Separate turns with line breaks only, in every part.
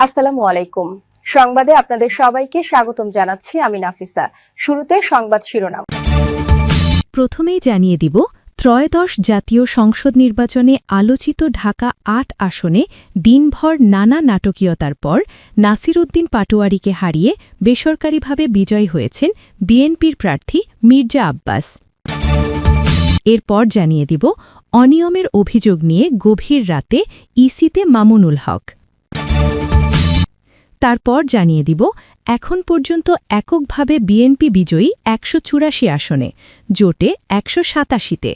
আসসালামু আলাইকুম। সংবাদে আপনাদের সবাইকে স্বাগতম জানাচ্ছি আমি নাফিসা। শুরুতে সংবাদ শিরোনাম।
প্রথমেই জানিয়ে দিব, ত্রয়োদশ জাতীয় সংসদ নির্বাচনে আলোচিত ঢাকা ৮ আসনে দিনভর নানা নাটকীয়তার পর নাসির উদ্দিন পাটোয়ারীকে হারিয়ে বেসরকারিভাবে বিজয়ী হয়েছেন বিএনপির প্রার্থী মির্জা আব্বাস। এরপর জানিয়ে দিব, অনিয়মের অভিযোগ নিয়ে গভীর রাতে ইসিতে মামুনুল হক। তারপর জানিয়ে দিব, এখন পর্যন্ত এককভাবে বিএনপি বিজয়ী ১৮৪ আসনে, জোটে ১৮৭তে।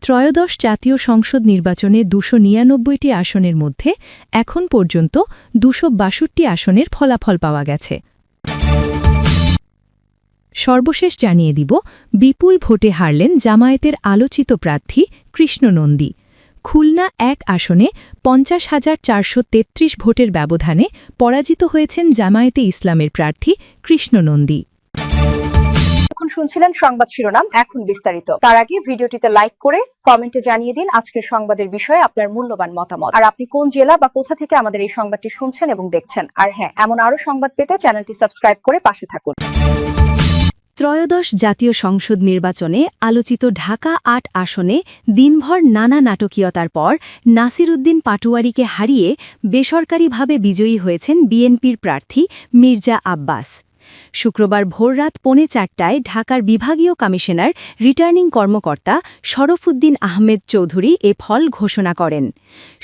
ত্রয়োদশ জাতীয় সংসদ নির্বাচনে ২৯৯টি আসনের মধ্যে এখন পর্যন্ত ২৬২ আসনের ফলাফল পাওয়া গেছে। সর্বশেষ জানিয়ে দিব, বিপুল ভোটে হারলেন জামায়াতের আলোচিত প্রার্থী কৃষ্ণ নন্দী। খুলনা ১ আসনে ৫০,৪৩৩ ভোটের ব্যবধানে পরাজিত হয়েছেন জামায়াতে ইসলামের প্রার্থী কৃষ্ণ নন্দী।
এখন শুনছিলেন সংবাদ শিরোনাম, এখন বিস্তারিত। তার আগে ভিডিওটিতে লাইক করে কমেন্টে জানিয়ে দিন আজকের সংবাদের বিষয়ে আপনার মূল্যবান মতামত, আর আপনি কোন জেলা বা কোথা থেকে আমাদের এই সংবাদটি শুনছেন এবং দেখছেন। আর হ্যাঁ, এমন আরো সংবাদ পেতে চ্যানেলটি সাবস্ক্রাইব করে পাশে থাকুন।
ত্রয়োদশ জাতীয় সংসদ নির্বাচনে আলোচিত ঢাকা ৮ আসনে দিনভর নানা নাটকীয়তার পর নাসির উদ্দিন পাটোয়ারীকে হারিয়ে বেসরকারিভাবে বিজয়ী হয়েছেন বিএনপির প্রার্থী মির্জা আব্বাস। শুক্রবার ভোররাত ৪:৩০টায় ঢাকার বিভাগীয় কমিশনার রিটার্নিং কর্মকর্তা শরফুদ্দিন আহমেদ চৌধুরী এ ফল ঘোষণা করেন।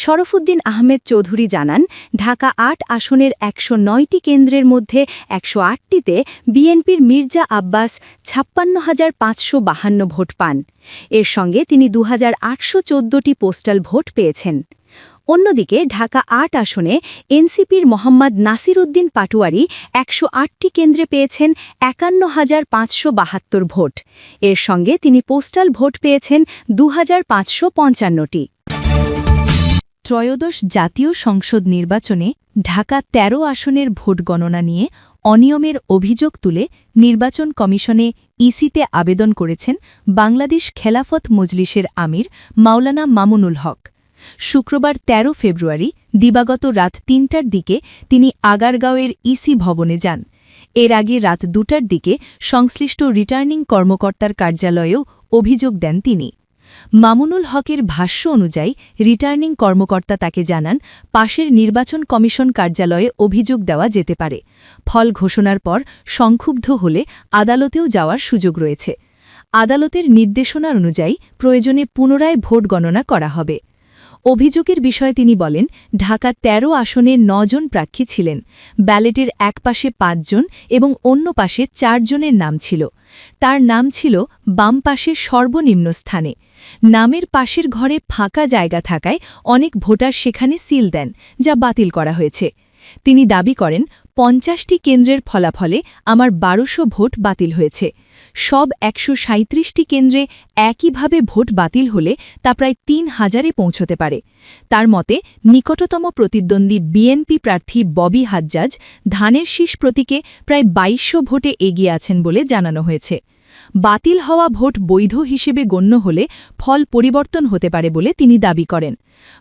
শরফুদ্দিন আহমেদ চৌধুরী জানান, ঢাকা ৮ আসনের ১০৯টি কেন্দ্রের মধ্যে ১০৮টিতে বিএনপির মির্জা আব্বাস ৫৬,৫৫২ ভোট পান। এর সঙ্গে তিনি ২,৮১৪টি পোস্টাল ভোট পেয়েছেন। অন্যদিকে ঢাকা ৮ আসনে এনসিপির মোহাম্মদ নাসির উদ্দিন পাটোয়ারী ১০৮টি কেন্দ্রে পেয়েছেন ৫১,৫৭২ ভোট। এর সঙ্গে তিনি পোস্টাল ভোট পেয়েছেন ২,৫৫৫টি। ত্রয়োদশ জাতীয় সংসদ নির্বাচনে ঢাকা ১৩ আসনের ভোট গণনা নিয়ে অনিয়মের অভিযোগ তুলে নির্বাচন কমিশনে ইসিতে আবেদন করেছেন বাংলাদেশ খেলাফত মজলিসের আমির মাওলানা মামুনুল হক। শুক্রবার ১৩ ফেব্রুয়ারি দিবাগত রাত ৩টার দিকে তিনি আগারগাঁওয়ের ইসি ভবনে যান। এর আগে রাত ২টার দিকে সংশ্লিষ্ট রিটার্নিং কর্মকর্তার কার্যালয়েও অভিযোগ দেন তিনি। মামুনুল হকের ভাষ্য অনুযায়ী রিটার্নিং কর্মকর্তা তাকে জানান, পাশের নির্বাচন কমিশন কার্যালয়ে অভিযোগ দেওয়া যেতে পারে। ফল ঘোষণার পর সংক্ষুব্ধ হলে আদালতেও যাওয়ার সুযোগ রয়েছে। আদালতের নির্দেশনা অনুযায়ী প্রয়োজনে পুনরায় ভোট গণনা করা হবে। অভিযোগের বিষয়ে তিনি বলেন, ঢাকা ১৩ আসনে ৯ জন প্রার্থী ছিলেন। ব্যালটের এক পাশে ৫ জন এবং অন্য পাশে ৪ জনের নাম ছিল। তার নাম ছিল বাম পাশের সর্বনিম্ন স্থানে। নামের পাশের ঘরে ফাঁকা জায়গা থাকায় অনেক ভোটার সেখানে সিল দেন, যা বাতিল করা হয়েছে। তিনি দাবি করেন, ৫০টি কেন্দ্রের ফলাফলে আমার ১২০০ ভোট বাতিল হয়েছে। সব ১৩৭টি কেন্দ্রে একইভাবে ভোট বাতিল হলে তা প্রায় ৩,০০০-এ পৌঁছতে পারে। তার মতে, নিকটতম প্রতিদ্বন্দ্বী বিএনপি প্রার্থী ববি হাজ্জাজ ধানের শীষ প্রতীকে প্রায় ২২০০ ভোটে এগিয়ে আছেন বলে জানানো হয়েছে। বাতিল হওয়া ভোট বৈধ হিসেবে গণ্য হলে ফল পরিবর্তন হতে পারে বলে তিনি দাবি করেন।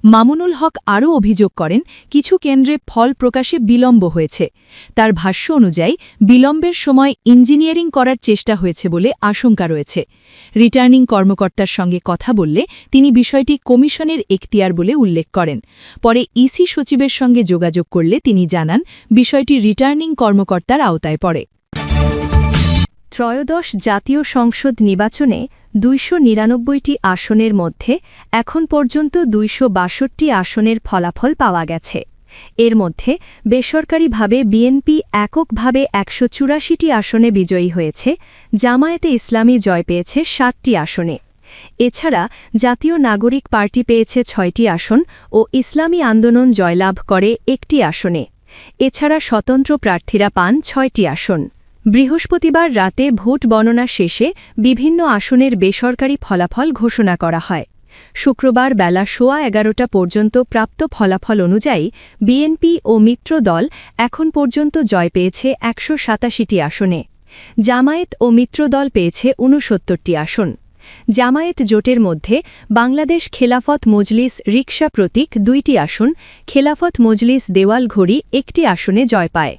মামুনুল হক আরও অভিযোগ করেন, কিছু কেন্দ্রে ফল প্রকাশে বিলম্ব হয়েছে। তার ভাষ্য অনুযায়ী বিলম্বের সময় ইঞ্জিনিয়ারিং করার চেষ্টা হয়েছে বলে আশঙ্কা রয়েছে। রিটার্নিং কর্মকর্তার সঙ্গে কথা বললে তিনি বিষয়টি কমিশনের এখতিয়ার বলে উল্লেখ করেন। পরে ইসি সচিবের সঙ্গে যোগাযোগ করলে তিনি জানান, বিষয়টি রিটার্নিং কর্মকর্তার আওতায় পড়ে। ত্রয়োদশ জাতীয় সংসদ নির্বাচনে ২৯৯টি আসনের মধ্যে এখন পর্যন্ত ২৬২ আসনের ফলাফল পাওয়া গেছে। এর মধ্যে বেসরকারিভাবে বিএনপি এককভাবে ১৮৪টি আসনে বিজয়ী হয়েছে। জামায়াতে ইসলামী জয় পেয়েছে ৭টি আসনে। এছাড়া জাতীয় নাগরিক পার্টি পেয়েছে ৬টি আসন ও ইসলামী আন্দোলন জয়লাভ করে ১টি আসনে। এছাড়া স্বতন্ত্র প্রার্থীরা পান ৬টি আসন। বৃহস্পতিবার রাতে ভোট গণনা শেষে বিভিন্ন আসনের বেসরকারি ফলাফল ঘোষণা করা হয়। শুক্রবার বেলা 11:15 পর্যন্ত প্রাপ্ত ফলাফল অনুযায়ী বিএনপি ও মিত্র দল এখন পর্যন্ত জয় পেয়েছে ১৮৭টি আসনে। জামায়াত ও মিত্র দল পেয়েছে ৬৯টি আসন। জামায়াত জোটের মধ্যে বাংলাদেশ খেলাফত মজলিস রিকশা প্রতীক 2টি আসন, খেলাফত মজলিস দেওয়ালঘড়ি 1টি আসনে জয় পায়।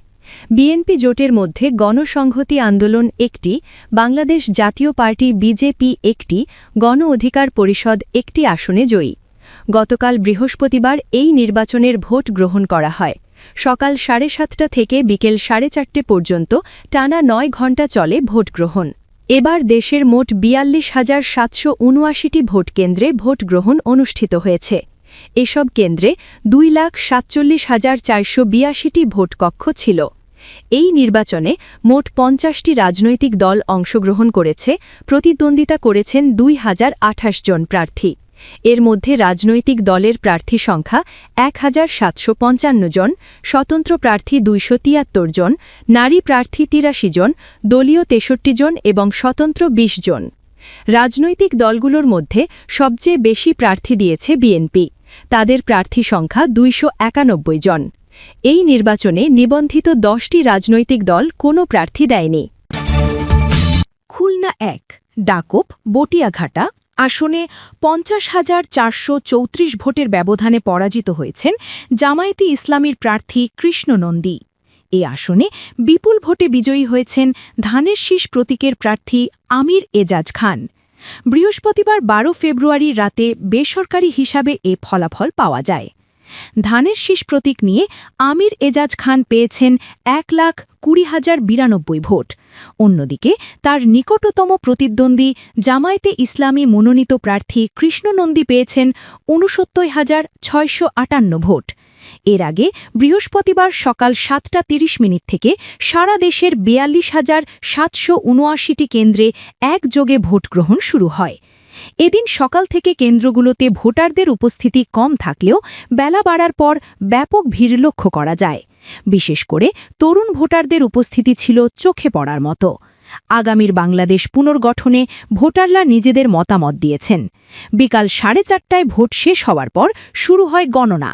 বিএনপি জোটের মধ্যে গণসংহতি আন্দোলন 1টি, বাংলাদেশ জাতীয় পার্টি বিজেপি 1টি, গণ অধিকার পরিষদ 1টি আসনে জয়ী। গতকাল বৃহস্পতিবার এই নির্বাচনের ভোট গ্রহণ করা হয়। সকাল 7:30টা থেকে বিকেল 4:30 পর্যন্ত টানা 9 ঘণ্টা চলে ভোট গ্রহণ। এবার দেশের মোট 42,779টি ভোট কেন্দ্রে ভোট গ্রহণ অনুষ্ঠিত হয়েছে। এসব কেন্দ্রে 2,47,482টি ভোটকক্ষ ছিল। এই নির্বাচনে মোট 50টি রাজনৈতিক দল অংশগ্রহণ করেছে, প্রতিদ্বন্দ্বিতা করেছেন 2,028 জন প্রার্থী। এর মধ্যে রাজনৈতিক দলের প্রার্থী সংখ্যা 1,755 জন, স্বতন্ত্র প্রার্থী 273 জন, নারী প্রার্থী 83 জন, দলীয় 63 জন এবং স্বতন্ত্র 20 জন। রাজনৈতিক দলগুলোর মধ্যে সবচেয়ে বেশি প্রার্থী দিয়েছে বিএনপি। তাদের প্রার্থী সংখ্যা 291 জন। এই নির্বাচনে নিবন্ধিত 10টি রাজনৈতিক দল কোনো প্রার্থী দেয়নি।
খুলনা 1 ডাকপ বটিয়াঘাটা আসনে 50,434 ভোটের ব্যবধানে পরাজিত হয়েছেন জামায়াতে ইসলামীর প্রার্থী কৃষ্ণ নন্দী। এ আসনে বিপুল ভোটে বিজয়ী হয়েছেন ধানের শীষ প্রতীকের প্রার্থী আমির এজাজ খান। বৃহস্পতিবার 12 ফেব্রুয়ারি রাতে বেসরকারি হিসাবে এ ফলাফল পাওয়া যায়। ধানের শীষ প্রতীক নিয়ে আমির এজাজ খান পেয়েছেন 1,20,092 ভোট। অন্যদিকে তার নিকটতম প্রতিদ্বন্দ্বী জামায়াতে ইসলামী মনোনীত প্রার্থী কৃষ্ণ নন্দী পেয়েছেন 69,658 ভোট। এর আগে বৃহস্পতিবার সকাল 7:30 থেকে সারা দেশের 42,779টি কেন্দ্রে একযোগে ভোট গ্রহণ শুরু হয়। এদিন সকাল থেকে কেন্দ্রগুলোতে ভোটারদের উপস্থিতি কম থাকলেও বেলা বাড়ার পর ব্যাপক ভিড় লক্ষ্য করা যায়। বিশেষ করে তরুণ ভোটারদের উপস্থিতি ছিল চোখে পড়ার মতো। আগামীর বাংলাদেশ পুনর্গঠনে ভোটাররা নিজেদের মতামত দিয়েছেন। বিকাল 4:30টায় ভোট শেষ হওয়ার পর শুরু হয় গণনা।